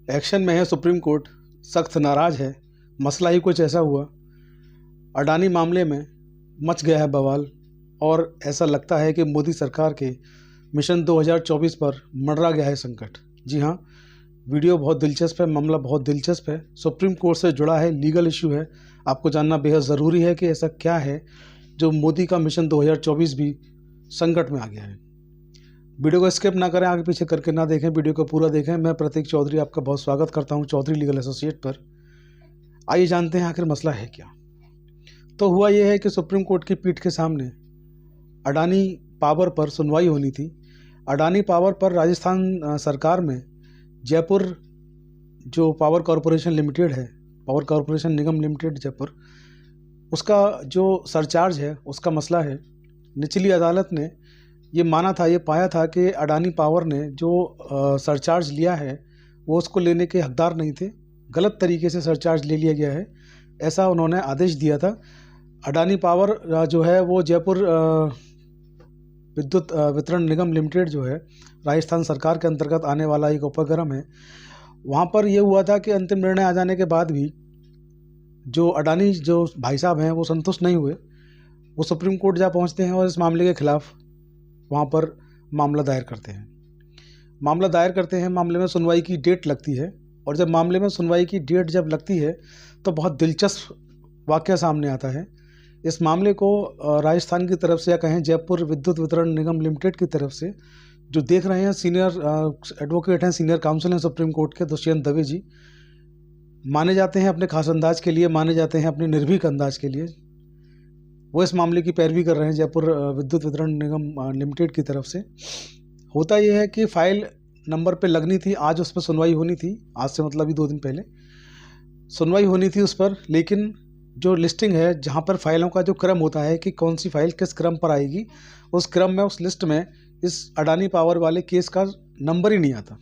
Action में है supreme court, सख्त नाराज है। मसला ही कुछ ऐसा हुआ, अडानी मामले में मच गया है बवाल और ऐसा लगता है कि मोदी सरकार के मिशन 2024 पर मंडरा गया है संकट। जी हाँ, वीडियो बहुत दिलचस्प है, मामला बहुत दिलचस्प है, सुप्रीम कोर्ट से जुड़ा है, लीगल इशू है। आपको जानना बेहद ज़रूरी है कि ऐसा क्या है जो मोदी का मिशन 2024 भी संकट में आ गया है। वीडियो को स्किप ना करें, आगे पीछे करके ना देखें, वीडियो को पूरा देखें। मैं प्रतीक चौधरी आपका बहुत स्वागत करता हूं चौधरी लीगल एसोसिएट पर। आइए जानते हैं आखिर मसला है क्या। तो हुआ यह है कि सुप्रीम कोर्ट की पीठ के सामने अडानी पावर पर सुनवाई होनी थी। अडानी पावर पर राजस्थान सरकार में जयपुर जो पावर कॉरपोरेशन लिमिटेड है, पावर कॉरपोरेशन निगम लिमिटेड जयपुर, उसका जो सरचार्ज है उसका मसला है। निचली अदालत ने ये माना था, ये पाया था कि अडानी पावर ने जो सरचार्ज लिया है वो उसको लेने के हकदार नहीं थे, गलत तरीके से सरचार्ज ले लिया गया है, ऐसा उन्होंने आदेश दिया था। अडानी पावर जो है वो जयपुर विद्युत वितरण निगम लिमिटेड जो है राजस्थान सरकार के अंतर्गत आने वाला एक उपक्रम है। वहाँ पर यह हुआ था कि अंतिम निर्णय आ जाने के बाद भी जो अडानी जो भाई साहब हैं वो संतुष्ट नहीं हुए। वो सुप्रीम कोर्ट जा पहुँचते हैं और इस मामले के खिलाफ वहाँ पर मामला दायर करते हैं। मामले में सुनवाई की डेट लगती है और जब मामले में सुनवाई की डेट जब लगती है तो बहुत दिलचस्प वाक़या सामने आता है। इस मामले को राजस्थान की तरफ से या कहें जयपुर विद्युत वितरण निगम लिमिटेड की तरफ से जो देख रहे हैं सीनियर एडवोकेट हैं, सीनियर काउंसिल हैं सुप्रीम कोर्ट के, दुष्यंत दवे जी, माने जाते हैं अपने खास अंदाज के लिए, माने जाते हैं अपने निर्भीक अंदाज के लिए। वो इस मामले की पैरवी कर रहे हैं जयपुर विद्युत वितरण निगम लिमिटेड की तरफ से। होता यह है कि फ़ाइल नंबर पे लगनी थी, आज उस पर सुनवाई होनी थी, आज से मतलब ही 2 दिन पहले सुनवाई होनी थी उस पर। लेकिन जो लिस्टिंग है, जहाँ पर फाइलों का जो क्रम होता है कि कौन सी फाइल किस क्रम पर आएगी, उस क्रम में, उस लिस्ट में इस अडानी पावर वाले केस का नंबर ही नहीं आता।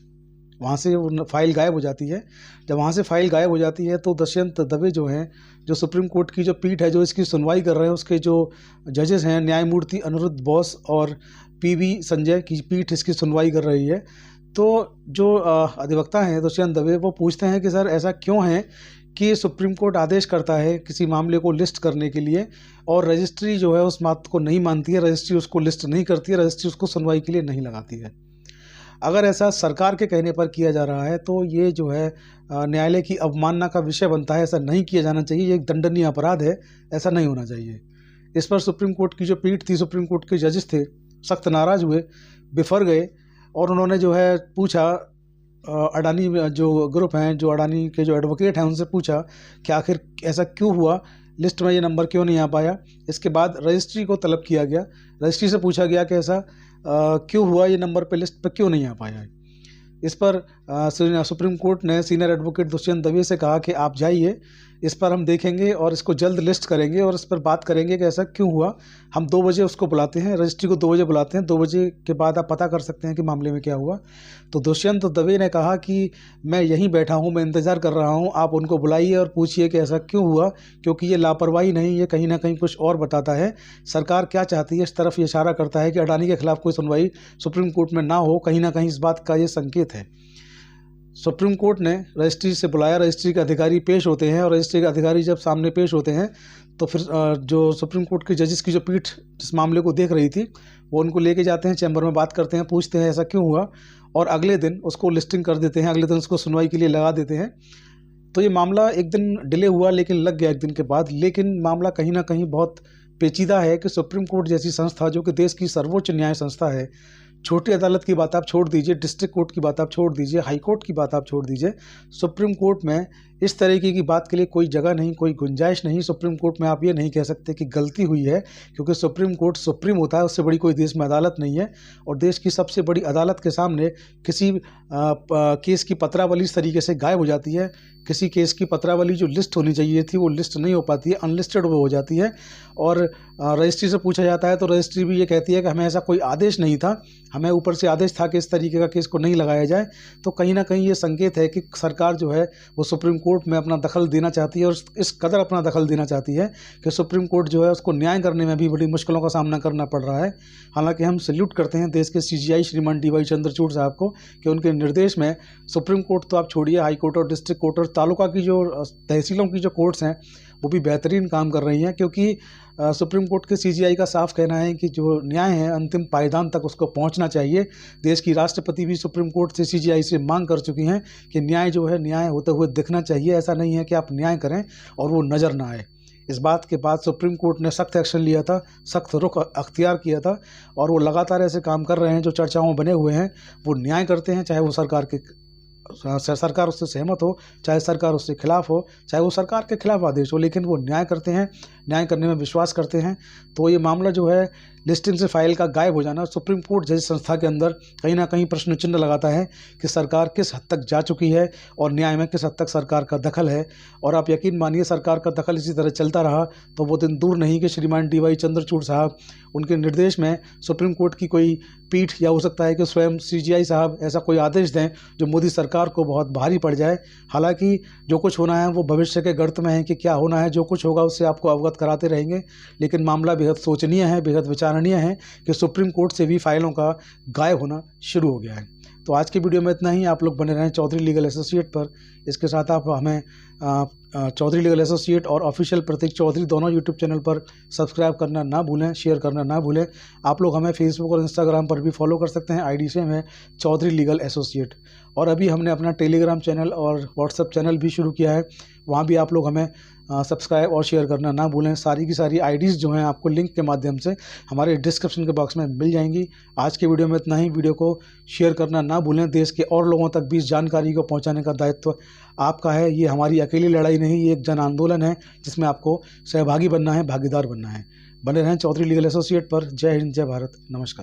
वहाँ से वो फाइल गायब हो जाती है। जब वहाँ से फाइल गायब हो जाती है तो दुष्यंत दवे जो हैं, जो सुप्रीम कोर्ट की जो पीठ है जो इसकी सुनवाई कर रहे हैं, उसके जो जजेस हैं न्यायमूर्ति अनिरुद्ध बोस और पीवी संजय की पीठ इसकी सुनवाई कर रही है। तो जो अधिवक्ता हैं दुष्यंत दवे, वो पूछते हैं कि सर ऐसा क्यों है कि सुप्रीम कोर्ट आदेश करता है किसी मामले को लिस्ट करने के लिए और रजिस्ट्री जो है उस बात को नहीं मानती है, रजिस्ट्री उसको लिस्ट नहीं करती है, रजिस्ट्री उसको सुनवाई के लिए नहीं लगाती है। अगर ऐसा सरकार के कहने पर किया जा रहा है तो ये जो है न्यायालय की अवमानना का विषय बनता है। ऐसा नहीं किया जाना चाहिए, ये एक दंडनीय अपराध है, ऐसा नहीं होना चाहिए। इस पर सुप्रीम कोर्ट की जो पीठ थी, सुप्रीम कोर्ट के जजेस थे, सख्त नाराज़ हुए, बिफर गए और उन्होंने जो है पूछा, अडानी जो ग्रुप हैं, जो अडानी के जो एडवोकेट हैं, उनसे पूछा कि आखिर ऐसा क्यों हुआ, लिस्ट में ये नंबर क्यों नहीं आ पाया। इसके बाद रजिस्ट्री को तलब किया गया, रजिस्ट्री से पूछा गया कि ऐसा क्यों हुआ, ये नंबर पे लिस्ट पे क्यों नहीं आ पाया है। इस पर सुप्रीम कोर्ट ने सीनियर एडवोकेट दुष्यंत दवे से कहा कि आप जाइए, इस पर हम देखेंगे और इसको जल्द लिस्ट करेंगे और इस पर बात करेंगे कि ऐसा क्यों हुआ। हम 2 बजे उसको बुलाते हैं, रजिस्ट्री को 2 बजे बुलाते हैं, 2 बजे के बाद आप पता कर सकते हैं कि मामले में क्या हुआ। तो दुष्यंत दवे ने कहा कि मैं यहीं बैठा हूं, मैं इंतज़ार कर रहा हूं, आप उनको बुलाइए और पूछिए कि ऐसा क्यों हुआ, क्योंकि ये लापरवाही नहीं, ये कहीं ना कहीं कुछ और बताता है। सरकार क्या चाहती है, इस तरफ ये इशारा करता है कि अडानी के खिलाफ कोई सुनवाई सुप्रीम कोर्ट में ना हो, कहीं ना कहीं इस बात का ये संकेत है। सुप्रीम कोर्ट ने रजिस्ट्री से बुलाया, रजिस्ट्री के अधिकारी पेश होते हैं और रजिस्ट्री के अधिकारी जब सामने पेश होते हैं तो फिर जो सुप्रीम कोर्ट के जजेस की जो पीठ जिस मामले को देख रही थी वो उनको लेके जाते हैं, चैम्बर में बात करते हैं, पूछते हैं ऐसा क्यों हुआ और अगले दिन उसको लिस्टिंग कर देते हैं, अगले दिन उसको सुनवाई के लिए लगा देते हैं। तो ये मामला एक दिन डिले हुआ लेकिन लग गया एक दिन के बाद। लेकिन मामला कहीं ना कहीं बहुत पेचीदा है कि सुप्रीम कोर्ट जैसी संस्था जो कि देश की सर्वोच्च न्याय संस्था है, छोटी अदालत की बात आप छोड़ दीजिए, डिस्ट्रिक्ट कोर्ट की बात आप छोड़ दीजिए, हाई कोर्ट की बात आप छोड़ दीजिए, सुप्रीम कोर्ट में इस तरीके की बात के लिए कोई जगह नहीं, कोई गुंजाइश नहीं। सुप्रीम कोर्ट में आप ये नहीं कह सकते कि गलती हुई है, क्योंकि सुप्रीम कोर्ट सुप्रीम होता है, उससे बड़ी कोई देश में अदालत नहीं है। और देश की सबसे बड़ी अदालत के सामने किसी केस की पत्रावली इस तरीके से गायब हो जाती है, किसी केस की पत्रावली जो लिस्ट होनी चाहिए थी वो लिस्ट नहीं हो पाती है, अनलिस्टेड वो हो जाती है। और रजिस्ट्री से पूछा जाता है तो रजिस्ट्री भी ये कहती है कि हमें ऐसा कोई आदेश नहीं था, हमें ऊपर से आदेश था कि इस तरीके का केस को नहीं लगाया जाए। तो कहीं ना कहीं ये संकेत है कि सरकार जो है वो सुप्रीम कोर्ट कोर्ट में अपना दखल देना चाहती है और इस कदर अपना दखल देना चाहती है कि सुप्रीम कोर्ट जो है उसको न्याय करने में भी बड़ी मुश्किलों का सामना करना पड़ रहा है। हालांकि हम सैल्यूट करते हैं देश के CGI श्रीमान DY चंद्रचूड़ साहब को कि उनके निर्देश में सुप्रीम कोर्ट तो आप छोड़िए, हाई कोर्ट और डिस्ट्रिक्ट कोर्ट और तालुका की जो तहसीलों की जो कोर्ट्स हैं वो भी बेहतरीन काम कर रही हैं, क्योंकि सुप्रीम कोर्ट के CGI का साफ कहना है कि जो न्याय है अंतिम पायदान तक उसको पहुंचना चाहिए। देश की राष्ट्रपति भी सुप्रीम कोर्ट से CGI से मांग कर चुकी हैं कि न्याय जो है न्याय होते हुए दिखना चाहिए। ऐसा नहीं है कि आप न्याय करें और वो नज़र ना आए। इस बात के बाद सुप्रीम कोर्ट ने सख्त एक्शन लिया था, सख्त रुख अख्तियार किया था और वो लगातार ऐसे काम कर रहे हैं जो चर्चाओं में बने हुए हैं। वो न्याय करते हैं, चाहे वो सरकार उससे सहमत हो, चाहे सरकार उससे खिलाफ हो, चाहे वो सरकार के खिलाफ आदेश हो, लेकिन वो न्याय करते हैं, न्याय करने में विश्वास करते हैं। तो ये मामला जो है लिस्टिंग से फाइल का गायब हो जाना सुप्रीम कोर्ट जैसी संस्था के अंदर कहीं ना कहीं प्रश्न चिन्ह लगाता है कि सरकार किस हद तक जा चुकी है और न्याय में किस हद तक सरकार का दखल है। और आप यकीन मानिए सरकार का दखल इसी तरह चलता रहा तो वो दिन दूर नहीं कि श्रीमान DY चंद्रचूड़ साहब उनके निर्देश में सुप्रीम कोर्ट की कोई पीठ या हो सकता है कि स्वयं CGI साहब ऐसा कोई आदेश दें जो मोदी सरकार को बहुत भारी पड़ जाए। हालांकि जो कुछ होना है वो भविष्य के गर्त में है कि क्या होना है, जो कुछ होगा उससे आपको अवगत कराते रहेंगे। लेकिन मामला बेहद सोचनीय है, बेहद विचारणीय है कि सुप्रीम कोर्ट से भी फाइलों का गायब होना शुरू हो गया है। तो आज की वीडियो में इतना ही। आप लोग बने रहें चौधरी लीगल एसोसिएट पर। इसके साथ आप हमें चौधरी लीगल एसोसिएट और ऑफिशियल प्रतीक चौधरी दोनों यूट्यूब चैनल पर सब्सक्राइब करना ना भूलें, शेयर करना ना भूलें। आप लोग हमें फेसबुक और इंस्टाग्राम पर भी फॉलो कर सकते हैं, ID सेम है चौधरी लीगल एसोसिएट। और अभी हमने अपना टेलीग्राम चैनल और व्हाट्सएप चैनल भी शुरू किया है, वहाँ भी आप लोग हमें सब्सक्राइब और शेयर करना ना भूलें। सारी की सारी IDs जो हैं आपको लिंक के माध्यम से हमारे डिस्क्रिप्शन के बॉक्स में मिल जाएंगी। आज की वीडियो में इतना ही। वीडियो को शेयर करना ना भूलें। देश के और लोगों तक भी इस जानकारी को पहुंचाने का दायित्व आपका है। ये हमारी अकेली लड़ाई नहीं, ये एक जन आंदोलन है जिसमें आपको सहभागी बनना है, भागीदार बनना है। बने रहें चौधरी लीगल एसोसिएट पर। जय हिंद, जय भारत, नमस्कार।